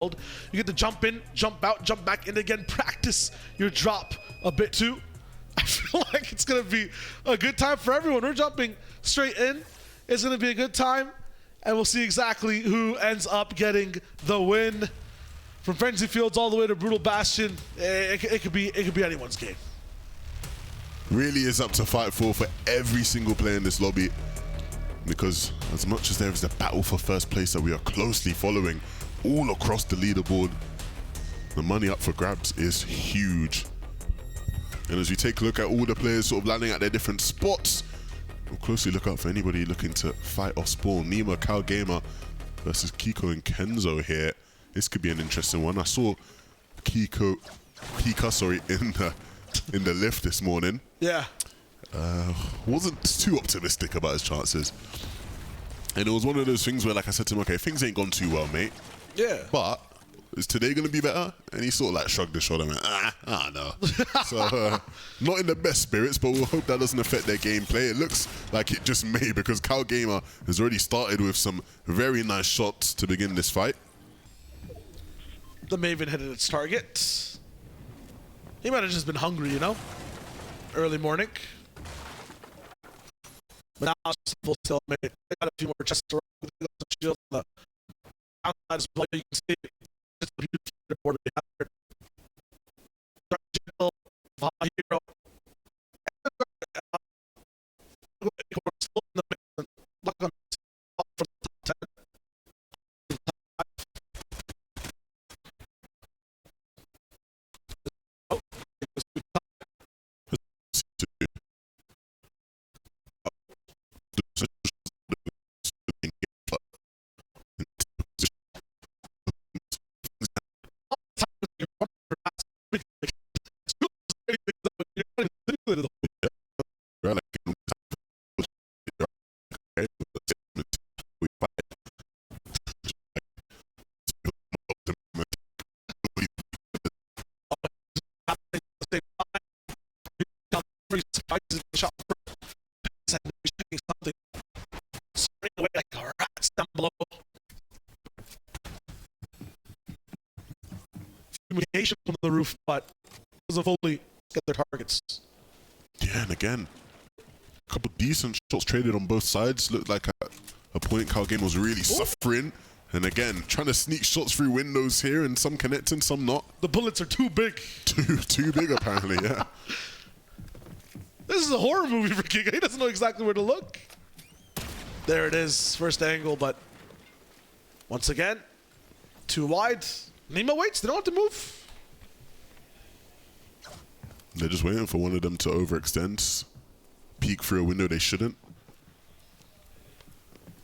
You get to jump in, jump out, jump back in again, practice your drop a bit too. I feel like it's going to be a good time for everyone. We're jumping straight in. It's going to be a good time, and we'll see exactly who ends up getting the win. From Frenzy Fields all the way to Brutal Bastion, it could be anyone's game. Really is up to fight for every single player in this lobby, because as much as there is a battle for first place that we are closely following all across the leaderboard, the money up for grabs is huge. And as we take a look at all the players sort of landing at their different spots, we'll closely look out for anybody looking to fight off spawn. Nima, Cal Gamer versus Kiko and Kenzo here. This could be an interesting one. I saw Pika, in the lift this morning. Yeah. Wasn't too optimistic about his chances. And it was one of those things where, like, I said to him, okay, things ain't gone too well, mate. Yeah. But is today going to be better? And he sort of like shrugged his shoulder and went, no. So not in the best spirits, but we'll hope that doesn't affect their gameplay. It looks like it just may, because Cal Gamer has already started with some very nice shots to begin this fight. The Maven hit its target. He might have just been hungry, you know? Early morning. But now it's just a full stalemate. They got a few more chests around. They got some shields on the outside as well. You can see it. Just a beautiful board we have there. Hero. Still in the mix. Lock on for the top 10. Communication from the roof, but doesn't fully get their targets. Yeah, and again, a couple decent shots traded on both sides. Looked like at a point Cal Game was really suffering. And again, trying to sneak shots through windows here, and some connecting, some not. The bullets are too big. Too big, apparently, yeah. This is a horror movie for Giga. He doesn't know exactly where to look. There it is, first angle, but once again, too wide. Nima waits, they don't have to move. They're just waiting for one of them to overextend, peek through a window they shouldn't.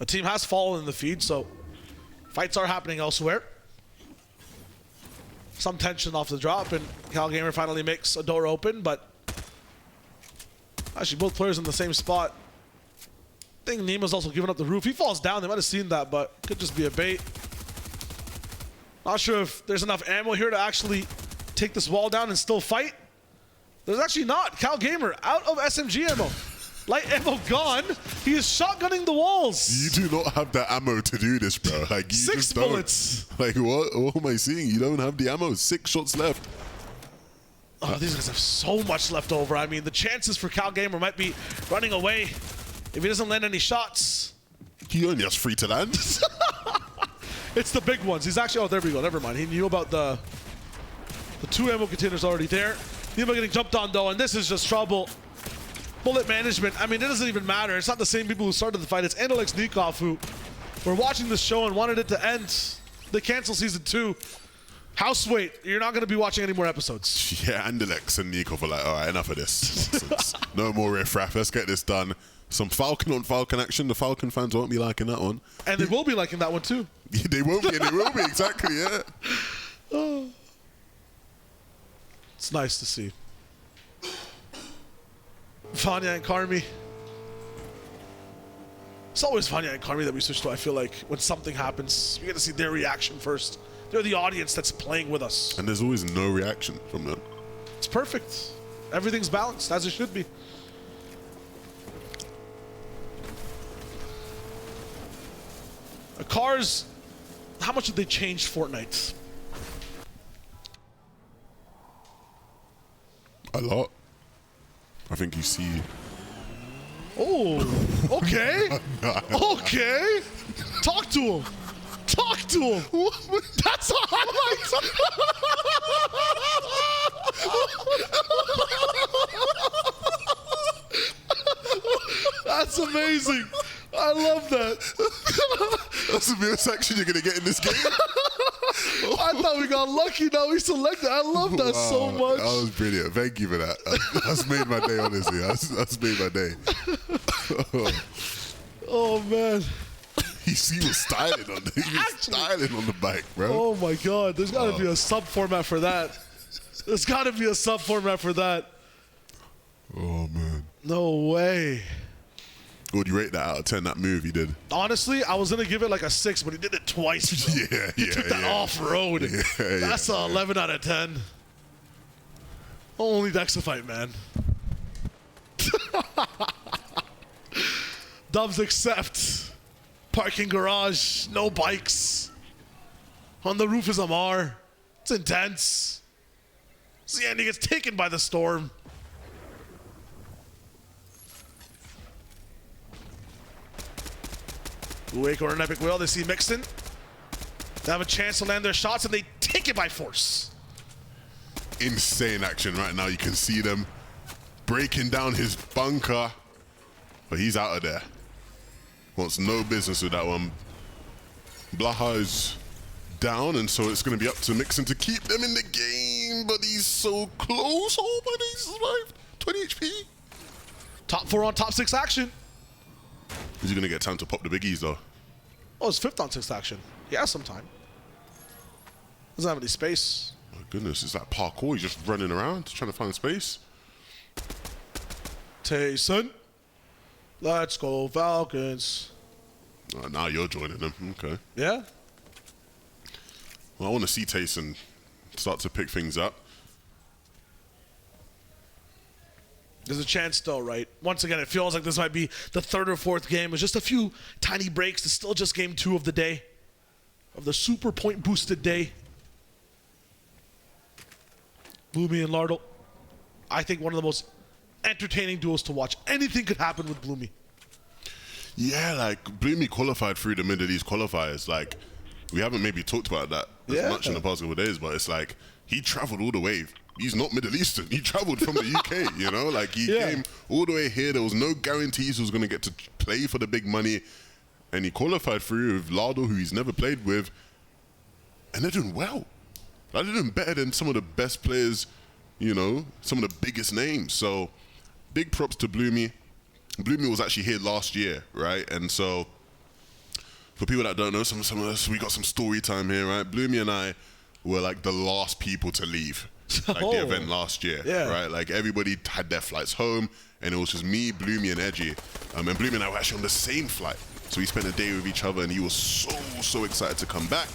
A team has fallen in the feed, so fights are happening elsewhere. Some tension off the drop, and Cal Gamer finally makes a door open, but actually both players in the same spot. I think Nima's also giving up the roof. He falls down, they might have seen that, but could just be a bait. Not sure if there's enough ammo here to actually take this wall down and still fight. There's actually not. Cal Gamer out of SMG ammo. Light ammo gone. He is shotgunning the walls. You do not have the ammo to do this, bro. Like, you 6 just bullets. Don't. Like, what am I seeing? You don't have the ammo. 6 shots left. Oh, these guys have so much left over. I mean, the chances for Cal Gamer might be running away if he doesn't land any shots. He only has 3 to land. It's the big ones. He's actually, oh, there we go. Never mind. He knew about the 2 ammo containers already there. Nima getting jumped on, though, and this is just trouble. Bullet management. I mean, it doesn't even matter. It's not the same people who started the fight. It's Analex Nikov who were watching this show and wanted it to end. They cancel season 2. House wait. You're not going to be watching any more episodes. Yeah, Andalex and Nikov are like, all right, enough of this nonsense. No more riffraff. Let's get this done. Some Falcon on Falcon action. The Falcon fans won't be liking that one. And they will be liking that one, too. They won't be, and they will be, exactly, yeah. Oh. It's nice to see. Vanya and Karmi. It's always Vanya and Karmi that we switch to, I feel like. When something happens, we get to see their reaction first. They're the audience that's playing with us. And there's always no reaction from them. It's perfect. Everything's balanced, as it should be. Cars, how much have they changed Fortnite? A lot. I think you see. Oh, okay. Okay. Talk to him. Talk to him. That's a highlight. That's amazing. I love that. That's the best action you're going to get in this game. I thought we got lucky. Now we selected. I love that so much. That was brilliant. Thank you for that. That's made my day, honestly. That's made my day. Oh, man. He was styling on the bike, bro. Oh, my God. There's got to be a sub-format for that. There's got to be a sub-format for that. Oh, man. No way. Would you rate that out of 10, that move he did? Honestly, I was going to give it like a 6, but he did it twice. Yeah, He took that off-road. That's an 11 out of 10. Only Dexifite, man. Dubs accept. Parking garage, no bikes. On the roof is Amar. It's intense. Zandy gets taken by the storm. Wake or an epic wheel. They see Mixon. They have a chance to land their shots and they take it by force. Insane action right now. You can see them breaking down his bunker, but he's out of there. Wants no business with that one. Blaha is down, and so it's going to be up to Mixon to keep them in the game, but he's so close. Oh, but he survived. 20 HP. Top 4 on top 6 action. Is he going to get time to pop the biggies, though? Oh, it's 5th on 6th action. He has some time. Doesn't have any space. My goodness, it's that parkour. He's just running around, trying to find space. Tayson. Let's go, Falcons. Now you're joining them. Okay. Yeah? Well, I want to see Tayson start to pick things up. There's a chance though, right? Once again, it feels like this might be the 3rd or 4th game. It's just a few tiny breaks. It's still just game 2 of the day. Of the super point boosted day. Bloomy and Lardle. I think one of the most entertaining duels to watch. Anything could happen with Bloomy. Yeah, like Bloomy qualified through the Middle East qualifiers. Like, we haven't maybe talked about that as much in the past couple of days, but it's like he traveled all the way. He's not Middle Eastern. He traveled from the UK, you know? Like, he came all the way here. There was no guarantees he was going to get to play for the big money. And he qualified through with Lardo, who he's never played with. And they're doing well. Like, they're doing better than some of the best players, you know, some of the biggest names. So, big props to Bloomy. Bloomy was actually here last year, right? And so, for people that don't know, some of us, we got some story time here, right? Bloomy and I were like the last people to leave. Like the event last year, right? Like everybody had their flights home, and it was just me, Bloomy, and Edgy. And Bloomy and I were actually on the same flight. So we spent a day with each other, and he was so excited to come back.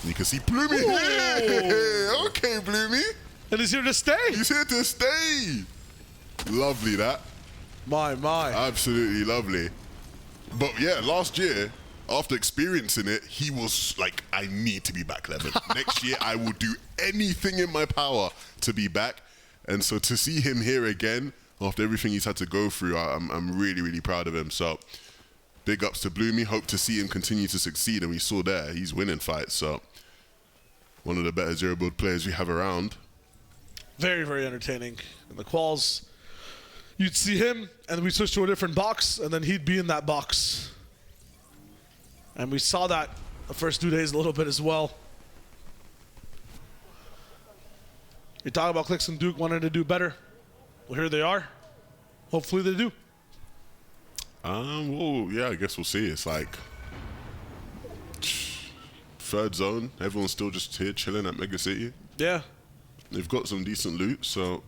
And you can see Bloomy here. Okay, Bloomy. And he's here to stay. He's here to stay. Lovely, that. My. Absolutely lovely. But yeah, last year, after experiencing it, he was like, I need to be back, Levin. Next year, I will do anything in my power to be back. And so to see him here again, after everything he's had to go through, I'm really proud of him. So big ups to Bloomy. Hope to see him continue to succeed. And we saw there, he's winning fights. So one of the better zero build players we have around. Very entertaining. In the quals, you'd see him, and we switch to a different box, and then he'd be in that box. And we saw that the first 2 days a little bit as well. You talk about Clicks and Duke wanting to do better. Well, here they are. Hopefully they do. Well, yeah, I guess we'll see. It's like 3rd zone. Everyone's still just here chilling at Mega City. Yeah. They've got some decent loot, so...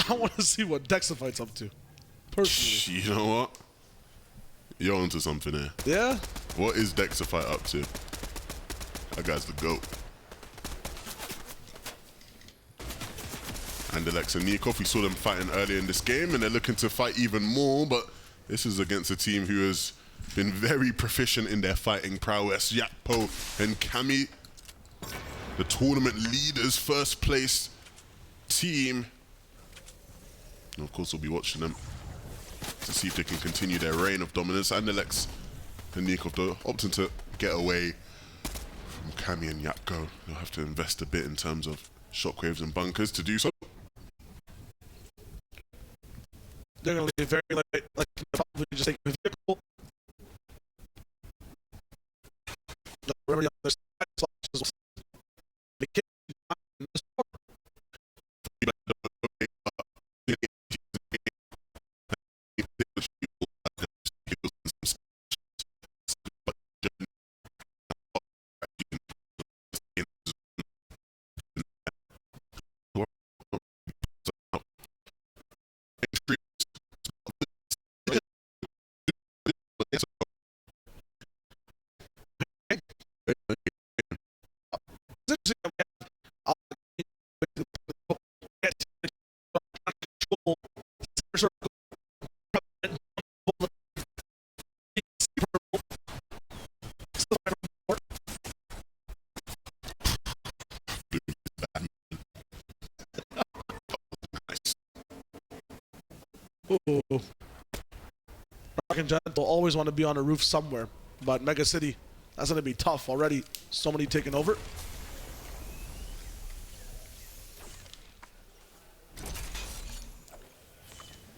I want to see what Dexifite's up to, personally. You know what? You're onto something here. Yeah? What is Dexifite up to? That guy's the GOAT. And Alexa Nikov, we saw them fighting earlier in this game, and they're looking to fight even more, but this is against a team who has been very proficient in their fighting prowess. Yakpo and Kami, the tournament leaders, first place team. And of course, we'll be watching them to see if they can continue their reign of dominance. And Alex and Nikov opting to get away from Cammy and Yapko. They'll have to invest a bit in terms of shockwaves and bunkers to do so. They're going to leave very late, like probably just take a vehicle. Remember the other side, they can't in the store. Ooh. Rock and Jet will always want to be on a roof somewhere, but Mega City, that's going to be tough already. So many taking over.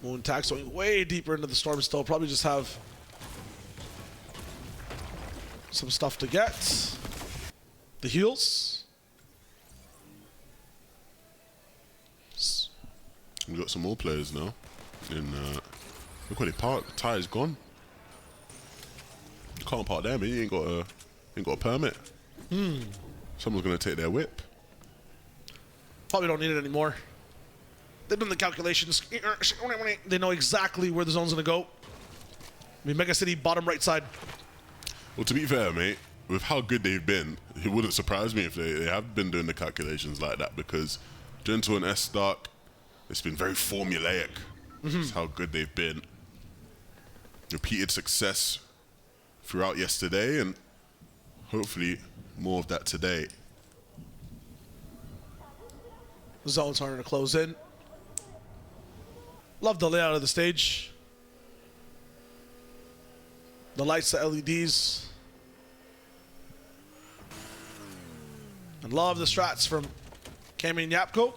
Moon Taacts going way deeper into the storm still. Probably just have some stuff to get. The heals. We got some more players now. Look what they parked. Ty's gone. You can't park there, man. You ain't got a permit. Someone's gonna take their whip. Probably don't need it anymore. They've done the calculations. They know exactly where the zone's gonna go. I mean, Mega City, bottom right side. Well, to be fair, mate, with how good they've been, it wouldn't surprise me if they have been doing the calculations like that, because Gentle and S-Dark, it's been very formulaic. That's how good they've been. Repeated success throughout yesterday, and hopefully more of that today. The zone's starting to close in. Love the layout of the stage. The lights, the LEDs. And love the strats from Cammy and Yapko.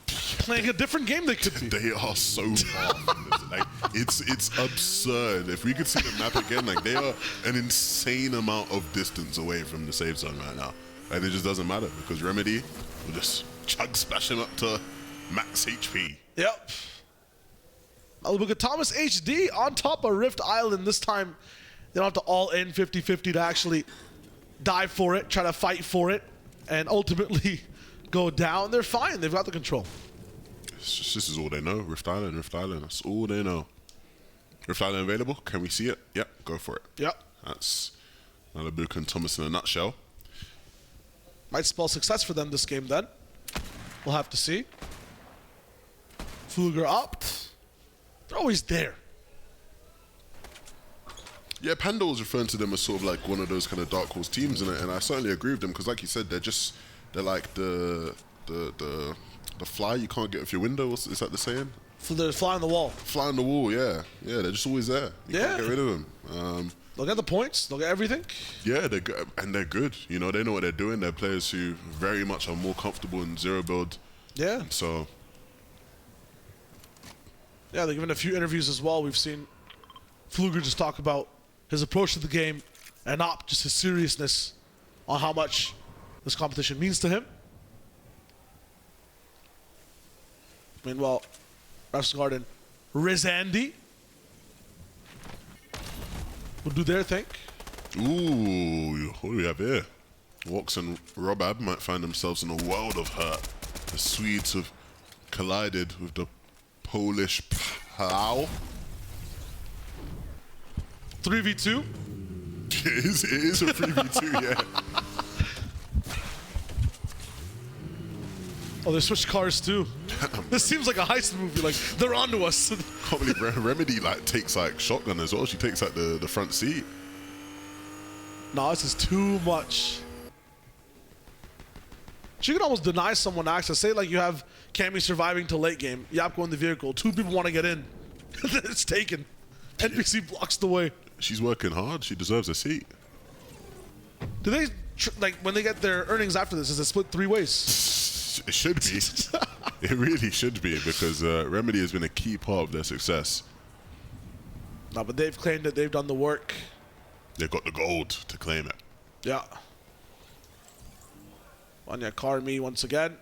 Playing a different game they could be. They are so far from this. Like, it's absurd. If we could see the map again, like, they are an insane amount of distance away from the safe zone right now. And it just doesn't matter, because Remedy will just chug splash him up to max HP. Yep. Malibuga Thomas HD on top of Rift Island. This time, they don't have to all in 50-50 to actually dive for it, try to fight for it, and ultimately go down. They're fine. They've got the control. This is all they know. Rift Island, Rift Island. That's all they know. Rift Island available? Can we see it? Yep, go for it. Yep. That's Malibuga and Thomas in a nutshell. Might spell success for them this game then. We'll have to see. Fluger up. They're always there. Yeah, Panda was referring to them as sort of like one of those kind of dark horse teams, and I certainly agree with them, because like you said, they're like the fly you can't get off your window. Is that the saying? They're fly on the wall. Fly on the wall, yeah. Yeah, they're just always there. You can't get rid of them. They'll get the points. They'll get everything. Yeah, they're good, and they're good. You know, they know what they're doing. They're players who very much are more comfortable in zero build. Yeah. So. Yeah, they've given a few interviews as well. We've seen Fluger just talk about his approach to the game and not just his seriousness on how much this competition means to him. Meanwhile, Rest Garden, Riz Andy will do their thing. Ooh, what do we have here? Wox and Robab might find themselves in a world of hurt. The Swedes have collided with the Polish plow. 3v2? It is a 3v2, yeah. Oh, they switched cars too. This seems like a heist movie. Like, they're onto us. Can't believe Remedy like takes like shotgun as well. She takes like the front seat. No, this is too much. She could almost deny someone access. Say like you have Cammy surviving till late game. Yapko in the vehicle. 2 people want to get in. It's taken. NPC blocks the way. She's working hard. She deserves a seat. Do they, like, when they get their earnings after this, is it split 3 ways? It should be. It really should be, because Remedy has been a key part of their success. No, but they've claimed that they've done the work. They've got the gold to claim it. Yeah. Vanya Karmi once again.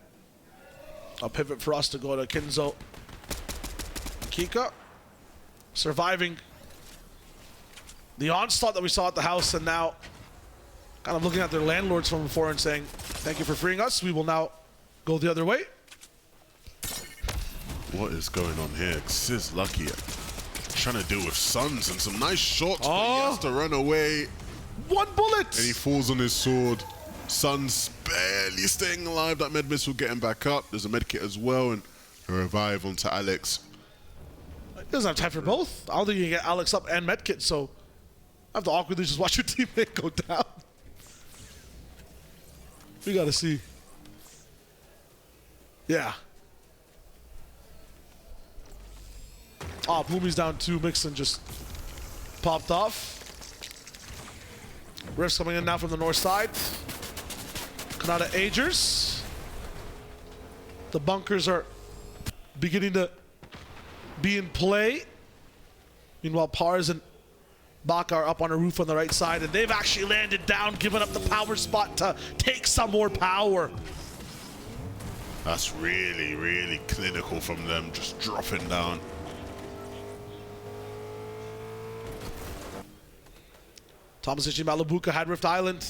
A pivot for us to go to Kinzo. Kika. Surviving the onslaught that we saw at the house, and now kind of looking at their landlords from before and saying, thank you for freeing us. We will now go the other way. What is going on here? This is lucky. Trying to deal with Suns and some nice shots, but he has to run away. 1 bullet! And he falls on his sword. Suns barely staying alive. That med missile getting back up. There's a med kit as well, and a revive onto Alex. He doesn't have time for both. I don't think you can get Alex up and medkit, so I have to awkwardly just watch your teammate go down. We gotta see. Yeah. Oh, Bloomy's down 2. Mixon just popped off. Rift's coming in now from the north side. Kanata Agers. The bunkers are beginning to be in play. Meanwhile, Pars and Baka are up on a roof on the right side, and they've actually landed down, giving up the power spot to take some more power. That's really, really clinical from them, just dropping down. Thomas Ichi Malabuka had Rift Island.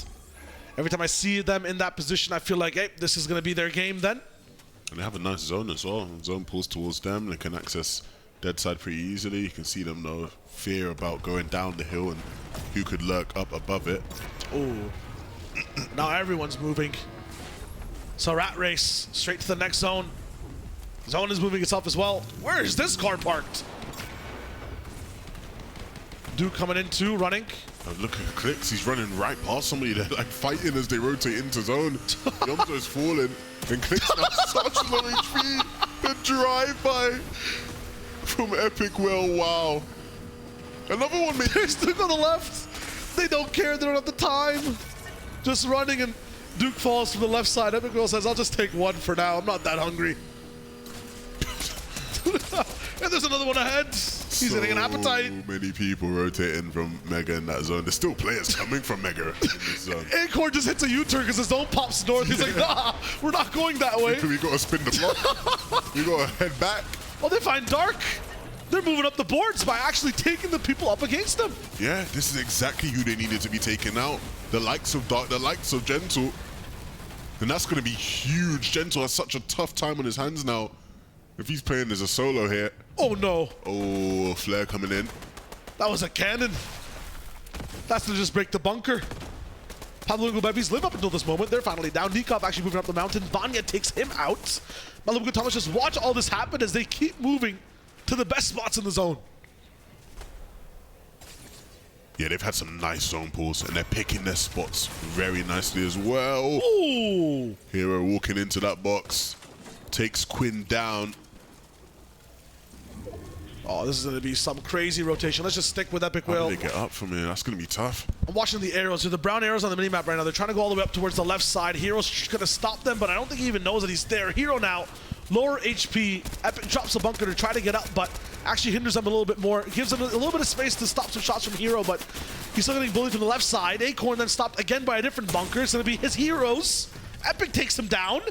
Every time I see them in that position, I feel like, hey, this is going to be their game then. And they have a nice zone as well. Zone pulls towards them. They can access dead side pretty easily. You can see them no fear about going down the hill and who could lurk up above it. Oh, now everyone's moving. So rat race straight to the next zone. Zone is moving itself as well. Where is this car parked? Duke coming in too, running. Look at Clicks, he's running right past somebody. They're like fighting as they rotate into zone. Yomzo's falling, and Clicks now such low HP. The drive-by from Epic Will, wow. Another one made There's Duke on the left. They don't care, they don't have the time. Just running, and Duke falls from the left side. Epic Will says, I'll just take 1 for now. I'm not that hungry. And there's another one ahead. He's getting an appetite. So many people rotating from Mega in that zone. There's still players coming from Mega in this zone. Acorn just hits a U-turn because his zone pops north. He's like, nah, we're not going that way. We gotta spin the block. We gotta head back. Oh, they find Dark. They're moving up the boards by actually taking the people up against them. Yeah, this is exactly who they needed to be taken out. The likes of Dark, the likes of Gentle. And that's gonna be huge. Gentle has such a tough time on his hands now. If he's playing as a solo here. Oh no. Oh, Flare coming in. That was a cannon. That's to just break the bunker. Pablo and Bebies live up until this moment. They're finally down. Nikov actually moving up the mountain. Vanya takes him out. Malabuka Thomas just watch all this happen as they keep moving to the best spots in the zone. Yeah, they've had some nice zone pulls, and they're picking their spots very nicely as well. Ooh. Hero walking into that box. Takes Quinn down. Oh, this is going to be some crazy rotation. Let's just stick with Epic Will. How do they get up from here? That's going to be tough. I'm watching the arrows. They're the brown arrows on the minimap right now. They're trying to go all the way up towards the left side. Hero's going to stop them, but I don't think he even knows that he's there. Hero now, lower HP. Epic drops a bunker to try to get up, but actually hinders them a little bit more. It gives them a little bit of space to stop some shots from Hero, but he's still getting bullied from the left side. Acorn then stopped again by a different bunker. It's going to be his Heroes. Epic takes him down.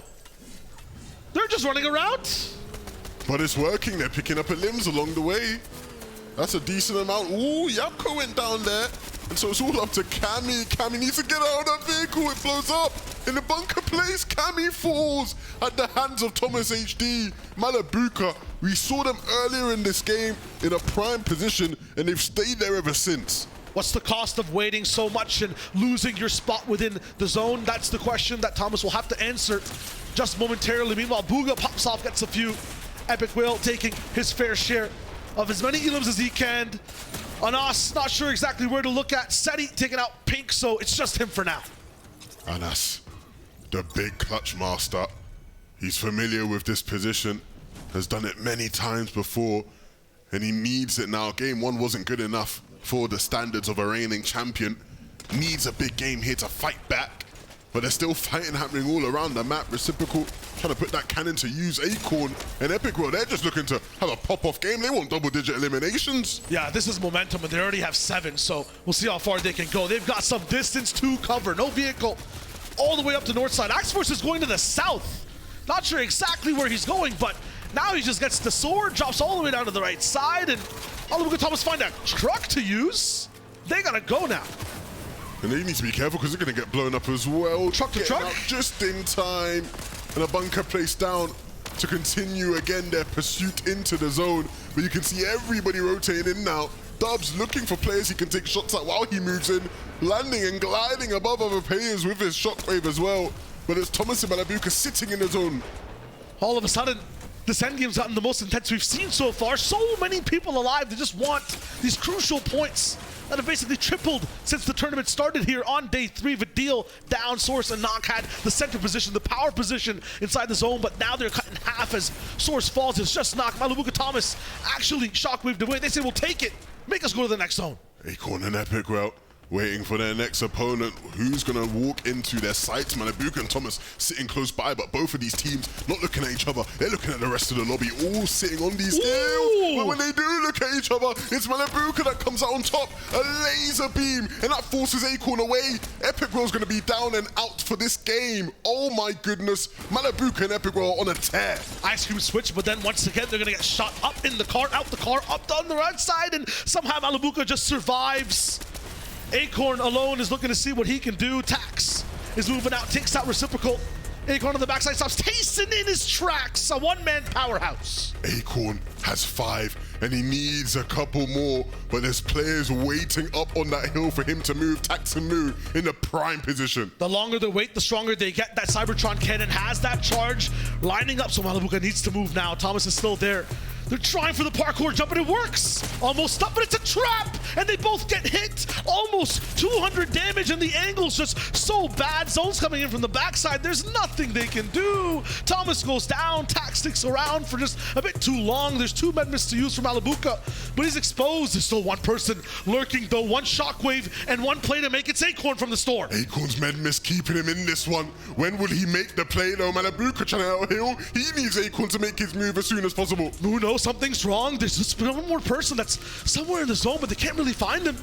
They're just running around. But it's working. They're picking up at limbs along the way. That's a decent amount. Ooh, Yapko went down there. And so it's all up to Cammy. Cammy needs to get out of that vehicle. It blows up in the bunker place. Cammy falls at the hands of Thomas HD. Malabuka, we saw them earlier in this game in a prime position, and they've stayed there ever since. What's the cost of waiting so much and losing your spot within the zone? That's the question that Thomas will have to answer just momentarily. Meanwhile, Booga pops off, gets a few. Epic Will taking his fair share of as many elims as he can. Anas, not sure exactly where to look at. Seti taking out Pink, so it's just him for now. Anas, the big clutch master. He's familiar with this position, has done it many times before, and he needs it now. Game 1 wasn't good enough for the standards of a reigning champion. Needs a big game here to fight back, but there's still fighting happening all around the map. Reciprocal trying to put that cannon to use. Acorn and Epic World, they're just looking to have a pop-off game. They want double-digit eliminations. Yeah, this is momentum, and they already have 7, so we'll see how far they can go. They've got some distance to cover. No vehicle all the way up to north side. Axforce is going to the south. Not sure exactly where he's going, but now he just gets the sword, drops all the way down to the right side, and Malabuka Thomas find a truck to use. They gotta go now. And they need to be careful because they're going to get blown up as well. Truck to truck. Just in time. And a bunker placed down to continue again their pursuit into the zone. But you can see everybody rotating in now. Dubs looking for players he can take shots at while he moves in. Landing and gliding above other players with his shockwave as well. But it's Thomas and Malabuka sitting in the zone. All of a sudden, this endgame's gotten the most intense we've seen so far. So many people alive. They just want these crucial points that have basically tripled since the tournament started here on day 3. Vidil down, Source and Knock had the center position, the power position inside the zone, but now they're cut in half as Source falls. It's just Knock. Malabuka Thomas actually shockwaved away. They say, we'll take it. Make us go to the next zone. Acorn and Epic route, waiting for their next opponent. Who's going to walk into their sights? Malabuka and Thomas sitting close by, but both of these teams not looking at each other. They're looking at the rest of the lobby, all sitting on these scales. But when they do look at each other, it's Malabuka that comes out on top. A laser beam, and that forces Acorn away. Epic World's going to be down and out for this game. Oh my goodness. Malabuka and Epic World on a tear. Ice cream switch, but then once again, they're going to get shot up in the car, out the car, up on the right side, and somehow Malabuka just survives. Acorn alone is looking to see what he can do. Taacts is moving out, takes out Reciprocal. Acorn on the backside stops Tayson in his tracks. A one-man powerhouse. Acorn has 5 and he needs a couple more, but there's players waiting up on that hill for him to move. Taacts and Moo in the prime position. The longer they wait, the stronger they get. That Cybertron cannon has that charge lining up, so Malabuka needs to move now. Thomas is still there. They're trying for the parkour jump, and it works. Almost up, but it's a trap, and they both get hit. Almost 200 damage, and the angle's just so bad. Zone's coming in from the backside. There's nothing they can do. Thomas goes down. Taacts sticks around for just a bit too long. There's 2 medmits to use for Malabuka, but he's exposed. There's still one person lurking, though. 1 shockwave and 1 play to make. It's Acorn from the store. Acorn's medmiss keeping him in this one. When will he make the play, though? Malabuka trying to outhill. He needs Acorn to make his move as soon as possible. Who knows? Something's wrong. There's just one more person that's somewhere in the zone, but they can't really find him.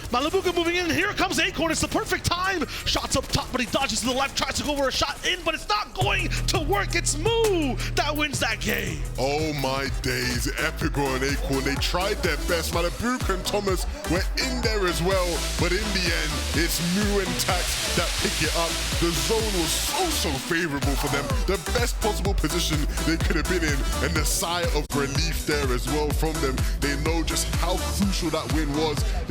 Malabuka moving in, and here comes Acorn. It's the perfect time. Shots up top, but he dodges to the left, tries to go for a shot in, but it's not going to work. It's Moo that wins that game. Oh my days, Epic World and Acorn, they tried their best. Malabuka and Thomas were in there as well, but in the end, it's Moo and Taacts that pick it up. The zone was so favorable for them. The best possible position they could have been in, and the sigh of relief there as well from them. They know just how crucial that win was. They